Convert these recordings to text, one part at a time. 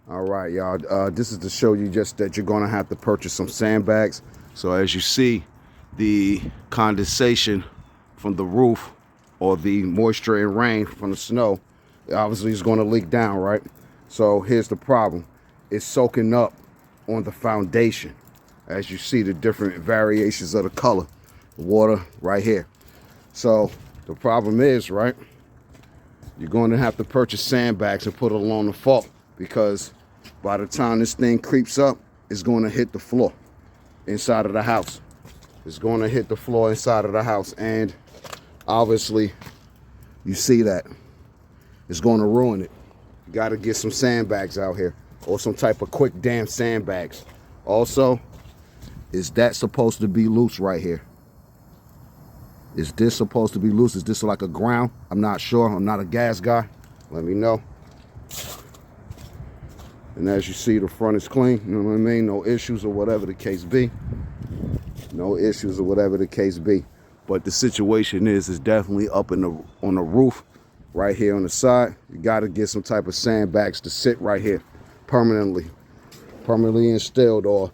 All right, y'all. This is to show you just that you're gonna have to purchase some sandbags. So as you see, the condensation from the roof or the moisture and rain from the snow, obviously is gonna leak down, right? So here's the problem. It's soaking up on the foundation. As you see the different variations of the color, the water right here. So the problem is, right, you're going to have to purchase sandbags and put it along the fault, because by the time this thing creeps up, it's going to hit the floor inside of the house. It's going to hit the floor inside of the house, and obviously you see that it's going to ruin it. You got to get some sandbags out here, or some type of quick damn sandbags. Also, is that supposed to be loose right here? Is this supposed to be loose? Is this like a ground? I'm not sure. I'm not a gas guy. Let me know. And as you see, the front is clean. You know what I mean? No issues or whatever the case be. No issues or whatever the case be. But the situation is definitely up on the roof right here on the side. You got to get some type of sandbags to sit right here permanently instilled, or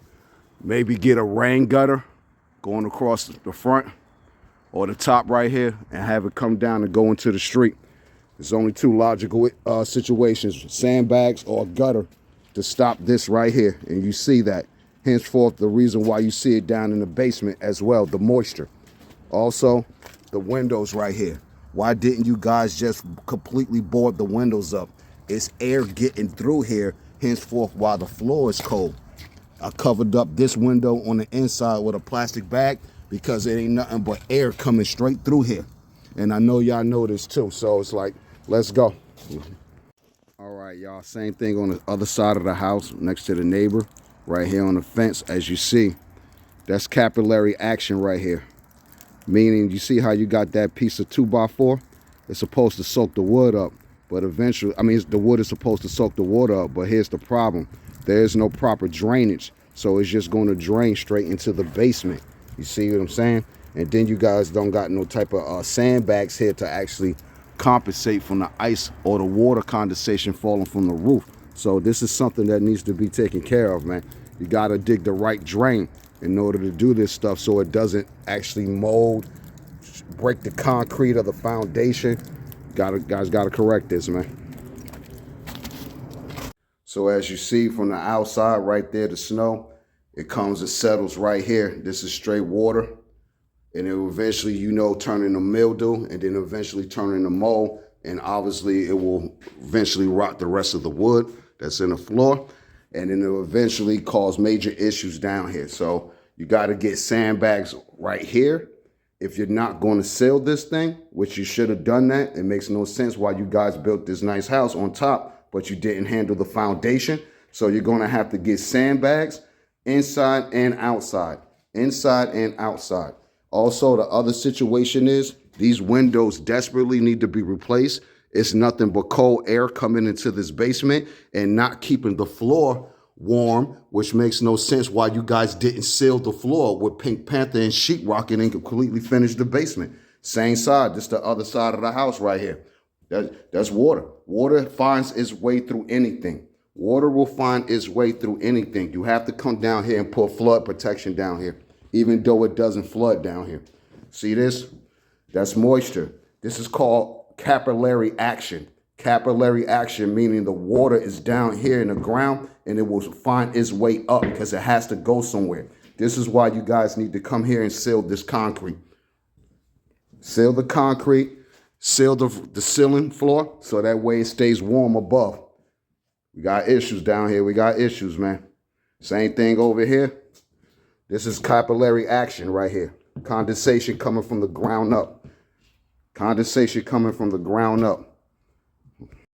maybe get a rain gutter going across the front or the top right here and have it come down and go into the street. There's only two logical situations: sandbags or a gutter to stop this right here. And you see that. Henceforth, the reason why you see it down in the basement as well, the moisture. Also, the windows right here. Why didn't you guys just completely board the windows up? It's air getting through here, henceforth, while the floor is cold. I covered up this window on the inside with a plastic bag because it ain't nothing but air coming straight through here. And I know y'all know this too, so it's like, let's go. All right, y'all, same thing on the other side of the house next to the neighbor, right here on the fence. As you see, that's capillary action right here. Meaning, you see how you got that piece of 2x4? It's supposed to soak the wood up, but eventually, the wood is supposed to soak the water up, but here's the problem. There's no proper drainage, so it's just going to drain straight into the basement. You see what I'm saying? And then you guys don't got no type of sandbags here to actually compensate from the ice or the water condensation falling from the roof. So this is something that needs to be taken care of, man. You got to dig the right drain in order to do this stuff, so it doesn't actually mold, break the concrete of the foundation. Guys got to correct this, man. So as you see from the outside right there, the snow, it comes and settles right here. This is straight water. And it will eventually, turn into mildew, and then eventually turn into mold. And obviously it will eventually rot the rest of the wood that's in the floor. And then it will eventually cause major issues down here. So you got to get sandbags right here. If you're not going to seal this thing, which you should have done that, it makes no sense why you guys built this nice house on top, but you didn't handle the foundation. So you're going to have to get sandbags inside and outside. Inside and outside. Also, the other situation is these windows desperately need to be replaced. It's nothing but cold air coming into this basement and not keeping the floor warm, which makes no sense why you guys didn't seal the floor with Pink Panther and sheetrock and completely finish the basement. Same side, just the other side of the house right here. That's water. Water finds its way through anything. Water will find its way through anything. You have to come down here and put flood protection down here, even though it doesn't flood down here. See this? That's moisture. This is called capillary action. Capillary action meaning the water is down here in the ground and it will find its way up because it has to go somewhere. This is why you guys need to come here and seal this concrete. Seal the concrete, seal the ceiling floor so that way it stays warm above. We got issues down here. We got issues, man. Same thing over here. This is capillary action right here. Condensation coming from the ground up. Condensation coming from the ground up.